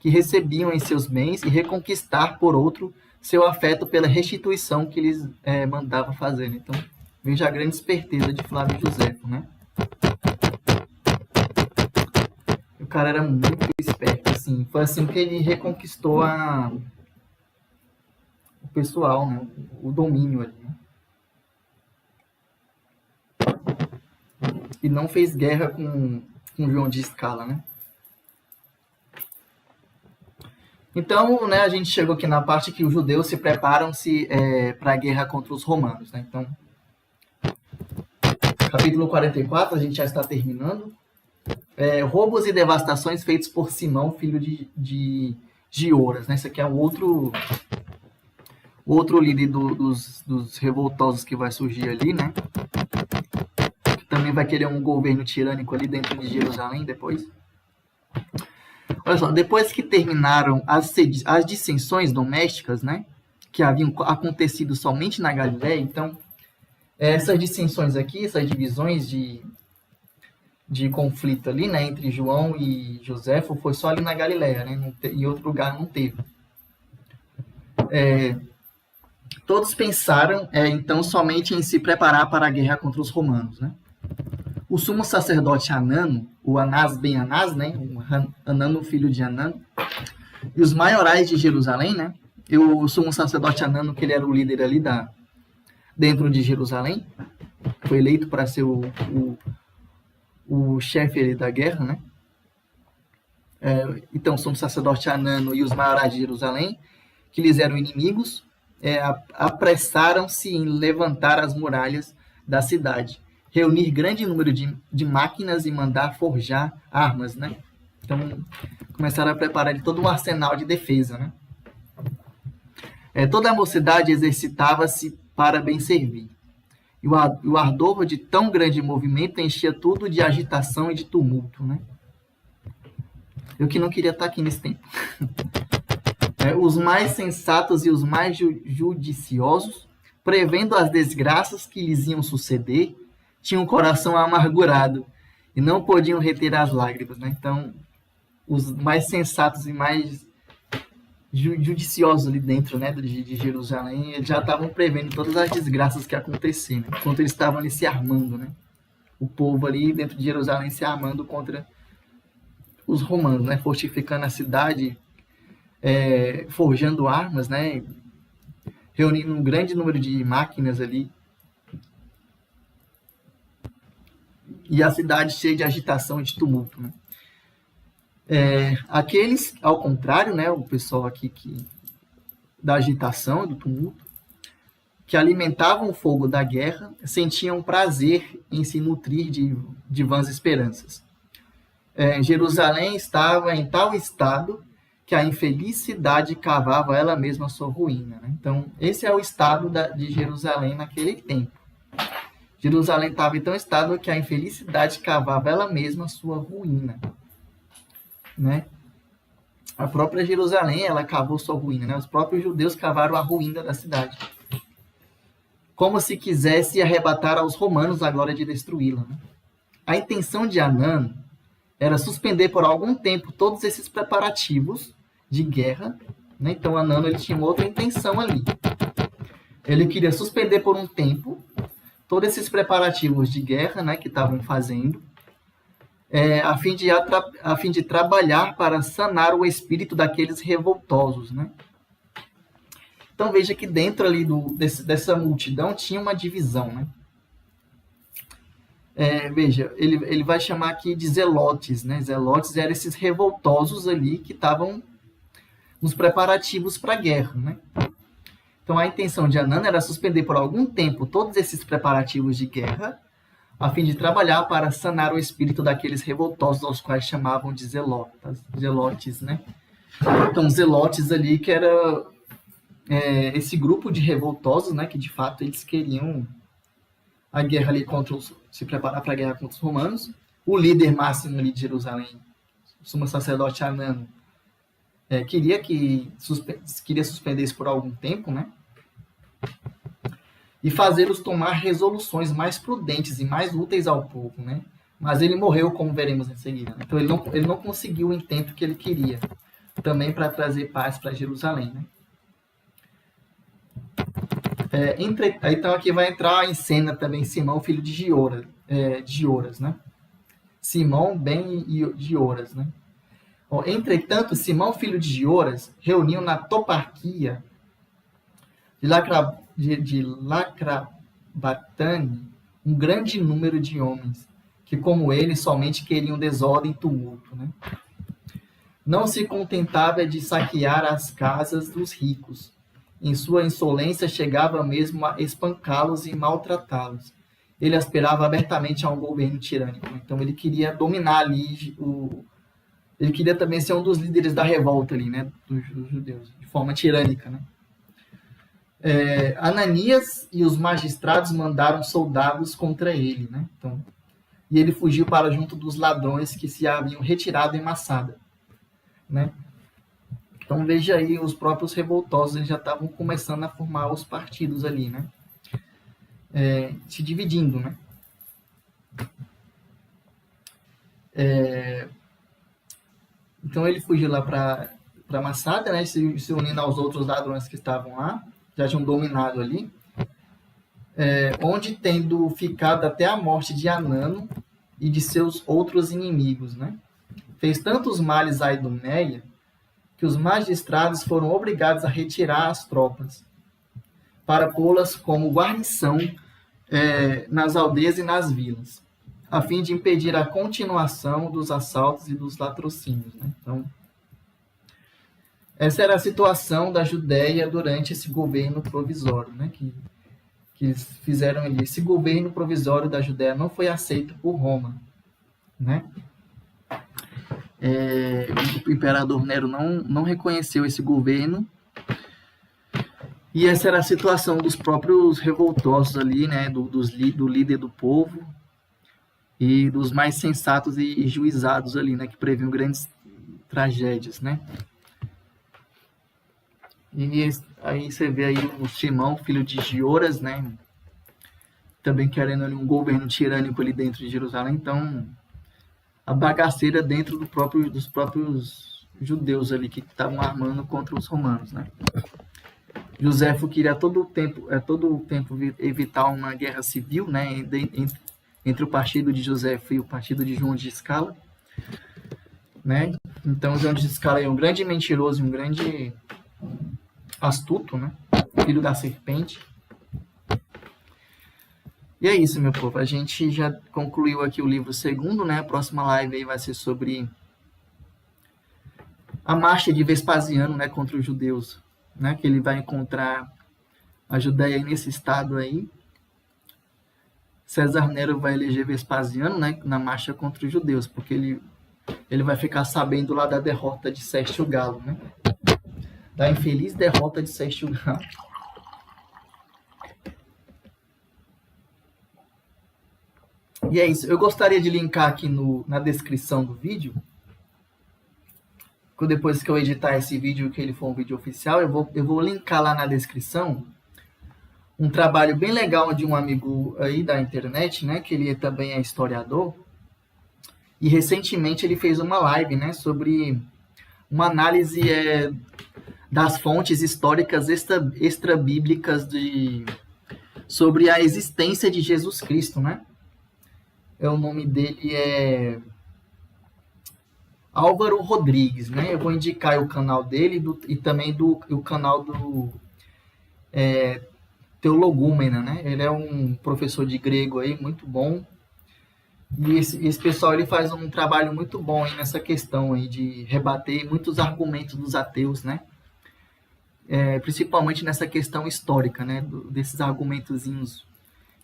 que recebiam em seus bens e reconquistar, por outro, seu afeto pela restituição que lhes mandava fazer. Então, veja a grande esperteza de Flávio Joséfo, né? O cara era muito esperto, assim. Foi assim que ele reconquistou o pessoal, né? O domínio ali, né? E não fez guerra com João de Escala, né? Então, né, a gente chegou aqui na parte que os judeus se preparam-se para a guerra contra os romanos, né? Então, capítulo 44, a gente já está terminando. Roubos e devastações feitos por Simão, filho de Gioras, né? Esse aqui é o outro líder dos revoltosos que vai surgir ali, né? Que também vai querer um governo tirânico ali dentro de Jerusalém depois. Olha só, depois que terminaram as dissensões domésticas, né? Que haviam acontecido somente na Galiléia, então, essas dissensões aqui, essas divisões de conflito ali, né, entre João e Joséfo, foi só ali na Galiléia, né? Em outro lugar não teve. Todos pensaram, então, somente em se preparar para a guerra contra os romanos, né? O sumo sacerdote Anano, o Anás ben Anás, né? O Anano, filho de Anano, e os maiorais de Jerusalém, né? E o sumo sacerdote Anano, que ele era o líder ali dentro de Jerusalém, foi eleito para ser o chefe ali da guerra, né? Então, o sumo sacerdote Anano e os maiorais de Jerusalém, que lhes eram inimigos, apressaram-se em levantar as muralhas da cidade, reunir grande número de máquinas e mandar forjar armas, né? Então, começaram a preparar todo um arsenal de defesa, né? Toda a mocidade exercitava-se para bem servir. E o ardor de tão grande movimento enchia tudo de agitação e de tumulto, né? Eu que não queria estar aqui nesse tempo. Os mais sensatos e os mais judiciosos, prevendo as desgraças que lhes iam suceder, tinham o coração amargurado e não podiam reter as lágrimas, né? Então, os mais sensatos e mais judiciosos ali dentro, né, de Jerusalém, eles já estavam prevendo todas as desgraças que aconteciam, né? Enquanto eles estavam ali se armando, né? O povo ali dentro de Jerusalém se armando contra os romanos, né? Fortificando a cidade, forjando armas, né? Reunindo um grande número de máquinas ali. E a cidade cheia de agitação e de tumulto, né? Aqueles, ao contrário, né, o pessoal aqui da agitação, do tumulto, que alimentavam o fogo da guerra, sentiam prazer em se nutrir de vãs esperanças. Jerusalém estava em tal estado que a infelicidade cavava ela mesma a sua ruína, né? Então, esse é o estado de Jerusalém naquele tempo. Jerusalém estava em tal estado que a infelicidade cavava ela mesma a sua ruína, né? A própria Jerusalém, ela cavou sua ruína, né? Os próprios judeus cavaram a ruína da cidade, como se quisesse arrebatar aos romanos a glória de destruí-la, né? A intenção de Anano era suspender por algum tempo todos esses preparativos de guerra, né? Então Anano ele tinha outra intenção ali. Ele queria suspender por um tempo todos esses preparativos de guerra, né, que estavam fazendo, a fim de trabalhar para sanar o espírito daqueles revoltosos, né? Então veja que dentro ali dessa multidão tinha uma divisão, né? Veja, ele vai chamar aqui de zelotes, né? Zelotes eram esses revoltosos ali que estavam nos preparativos para a guerra, né? Então a intenção de Anana era suspender por algum tempo todos esses preparativos de guerra, a fim de trabalhar para sanar o espírito daqueles revoltosos, aos quais chamavam de zelotes, né? Então, zelotes ali que era esse grupo de revoltosos, né? Que de fato eles queriam a guerra ali se preparar para a guerra contra os romanos. O líder máximo ali de Jerusalém, o sumo sacerdote Anano, queria suspender isso por algum tempo, né? E fazê-los tomar resoluções mais prudentes e mais úteis ao povo, né? Mas ele morreu, como veremos em seguida. Né? Então ele não conseguiu o intento que ele queria, também para trazer paz para Jerusalém, né? Então aqui vai entrar em cena também Simão, filho de Gioras, né? Simão ben Gioras, né? Entretanto, Simão, filho de Gioras, reuniu na toparquia de Lacrabatane um grande número de homens, que como ele somente queriam desordem e tumulto, né? Não se contentava de saquear as casas dos ricos. Em sua insolência chegava mesmo a espancá-los e maltratá-los. Ele aspirava abertamente a um governo tirânico. Então ele queria dominar ali ele queria também ser um dos líderes da revolta ali, né, dos judeus, de forma tirânica, né? Ananias e os magistrados mandaram soldados contra ele, né? Então, e ele fugiu para junto dos ladrões que se haviam retirado em Massada, né? Então veja aí, os próprios revoltosos eles já estavam começando a formar os partidos ali, né? Se dividindo, né? Então ele fugiu lá para Massada, né? Se unindo aos outros ladrões que estavam lá, já tinham dominado ali, onde tendo ficado até a morte de Anano e de seus outros inimigos, né? Fez tantos males à Idumeia que os magistrados foram obrigados a retirar as tropas para pô-las como guarnição nas aldeias e nas vilas, a fim de impedir a continuação dos assaltos e dos latrocínios, né? Então, essa era a situação da Judéia durante esse governo provisório, né? Que eles fizeram ali. Esse governo provisório da Judéia não foi aceito por Roma, né? O imperador Nero não reconheceu esse governo, e essa era a situação dos próprios revoltosos ali, né? Do líder do povo e dos mais sensatos e juizados ali, né? Que previam grandes tragédias, né? E aí você vê aí o Simão, filho de Gioras, né? Também querendo ali um governo tirânico ali dentro de Jerusalém. Então, a bagaceira dentro dos próprios judeus ali que estavam armando contra os romanos, né? Joséfo queria todo o tempo evitar uma guerra civil, né? Entre o partido de Joséfo e o partido de João de Escala, né? Então, João de Escala é um grande mentiroso e um grande astuto, né? Filho da serpente. E é isso, meu povo. A gente já concluiu aqui o livro segundo, né? A próxima live aí vai ser sobre a marcha de Vespasiano, né? Contra os judeus, né? Que ele vai encontrar a Judéia nesse estado aí. César Nero vai eleger Vespasiano, né? Na marcha contra os judeus, porque ele vai ficar sabendo lá da derrota de Sérgio Galo, né? Da infeliz derrota de Sérgio Galo. E é isso. Eu gostaria de linkar aqui na descrição do vídeo, depois que eu editar esse vídeo, que ele for um vídeo oficial, eu vou linkar lá na descrição um trabalho bem legal de um amigo aí da internet, né? Que ele também é historiador. E recentemente ele fez uma live, né? Sobre uma análise das fontes históricas extra-bíblicas sobre a existência de Jesus Cristo, né? O nome dele é Álvaro Rodrigues, né? Eu vou indicar o canal dele e também o canal do Teologúmena, né? Ele é um professor de grego aí, muito bom. E esse pessoal ele faz um trabalho muito bom aí nessa questão aí de rebater muitos argumentos dos ateus, né? Principalmente nessa questão histórica, né? Desses argumentozinhos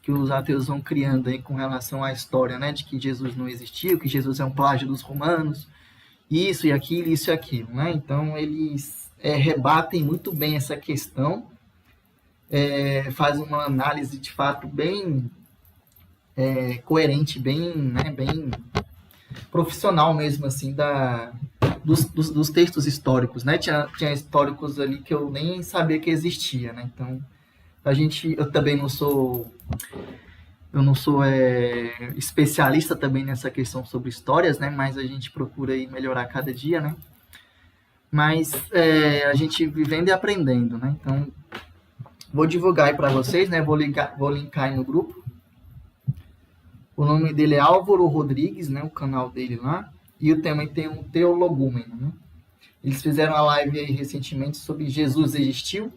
que os ateus vão criando aí com relação à história, né? De que Jesus não existiu, que Jesus é um plágio dos romanos, isso e aquilo, né? Então eles rebatem muito bem essa questão, fazem uma análise de fato bem coerente, bem, né, bem profissional mesmo, assim, dos textos históricos, né? Tinha históricos ali que eu nem sabia que existia, né? Então, eu também não sou especialista também nessa questão sobre histórias, né? Mas a gente procura aí melhorar cada dia, né? Mas a gente vivendo e aprendendo, né? Então, vou divulgar aí para vocês, né? Vou linkar aí no grupo. O nome dele é Álvaro Rodrigues, né? O canal dele lá. E também tem um Teologúmeno, né? Eles fizeram uma live aí recentemente sobre Jesus existiu.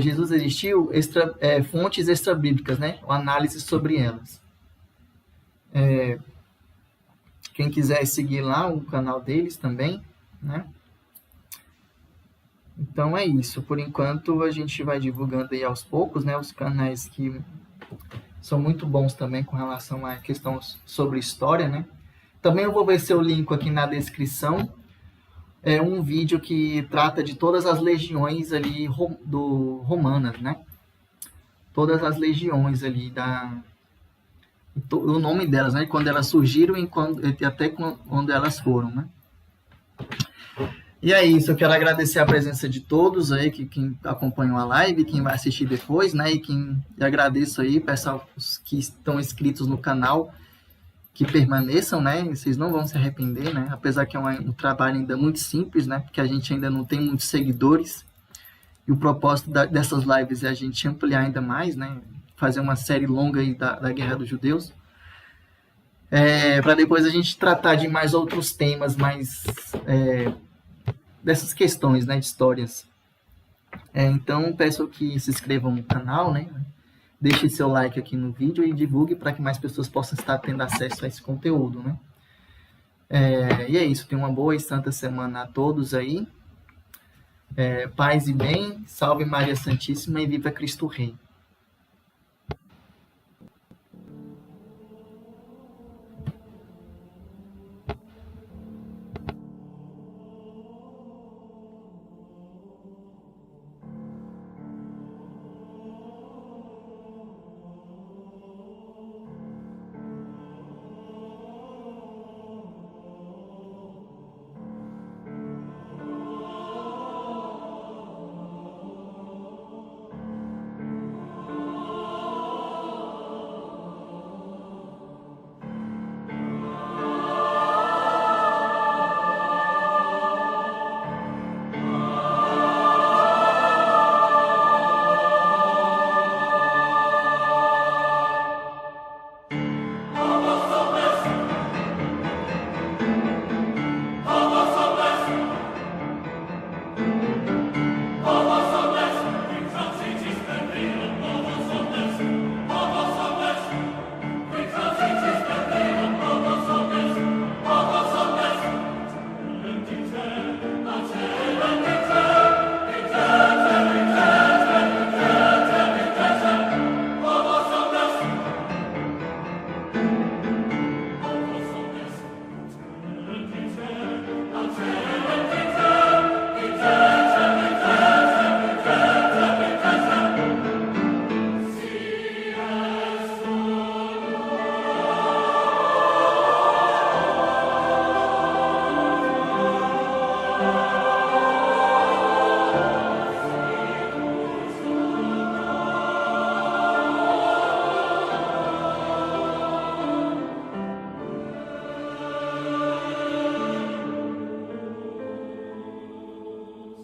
Jesus existiu, fontes extra-bíblicas, né? Uma análise sobre elas. Quem quiser seguir lá o canal deles também, né? Então é isso. Por enquanto a gente vai divulgando aí aos poucos, né? Os canais que são muito bons também com relação a questões sobre história, né? Também eu vou ver se eu linko aqui na descrição um vídeo que trata de todas as legiões ali romanas, né? Todas as legiões ali o nome delas, né? Quando elas surgiram e até quando elas foram, né? E é isso, eu quero agradecer a presença de todos aí, quem acompanhou a live, quem vai assistir depois, né? E agradeço aí, pessoal que estão inscritos no canal, que permaneçam, né? Vocês não vão se arrepender, né? Apesar que é um trabalho ainda muito simples, né? Porque a gente ainda não tem muitos seguidores. E o propósito dessas lives é a gente ampliar ainda mais, né? Fazer uma série longa aí da Guerra dos Judeus. Para depois a gente tratar de mais outros temas, mais dessas questões, né? De histórias. Então, peço que se inscrevam no canal, né? Deixe seu like aqui no vídeo e divulgue para que mais pessoas possam estar tendo acesso a esse conteúdo, né? E é isso. Tenha uma boa e santa semana a todos aí. Paz e bem. Salve Maria Santíssima e viva Cristo Rei.